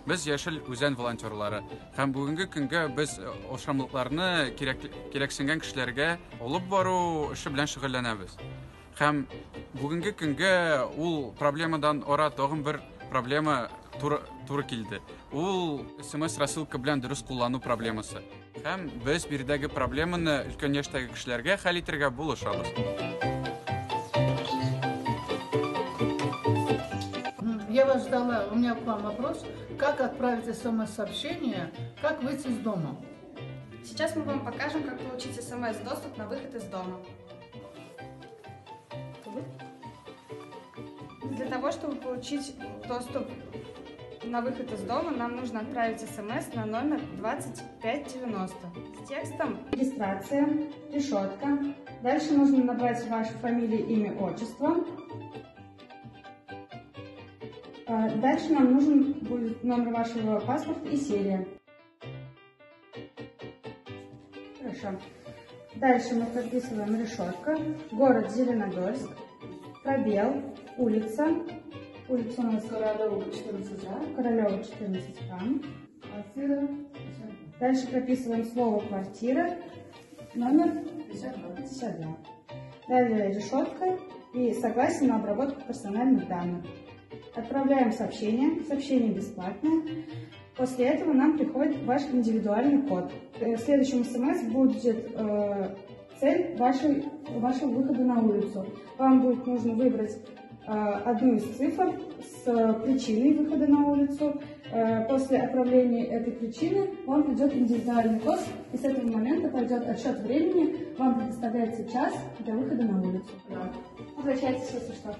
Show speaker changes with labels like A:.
A: Без яшел үзән волонтерлары. Һәм бүгенге көнгә без ашамлыкларны кирәксенгән кешеләргә алып бару эше белән шөгыльләнәбез. Һәм бүгенге көнгә ул проблемадан ара тагын бер проблема туры килде. Ул СМС рассылка белән дөрес куллану проблемасы. Һәм без биредәге проблеманы өлкән яшьтәге кешеләргә хәл итәргә булышабыз.
B: Я вас ждала. У меня к вам вопрос. Как отправить СМС-сообщение, как выйти из дома?
C: Сейчас мы вам покажем, как получить СМС-доступ на выход из дома. Для того, чтобы получить доступ на выход из дома, нам нужно отправить СМС на номер 2590 с текстом «Регистрация», «Решетка». Дальше нужно набрать вашу фамилию, имя, отчество. Дальше нам нужен будет номер вашего паспорта и серия. Хорошо. Дальше мы прописываем решетка, город Зеленодольск, пробел, улица. Улица у нас Королева 14А. Королева 14А. Квартира. Дальше прописываем слово квартира, номер 52. Далее решетка и согласие на обработку персональных данных. Отправляем сообщение бесплатное. После этого нам приходит ваш индивидуальный код. В следующем СМС будет цель вашего выхода на улицу. Вам будет нужно выбрать одну из цифр с причиной выхода на улицу. После отправления этой причины вам придет индивидуальный код, и с этого момента пойдет отсчет времени. Вам предоставляется час для выхода на улицу. Возвращайтесь, если что.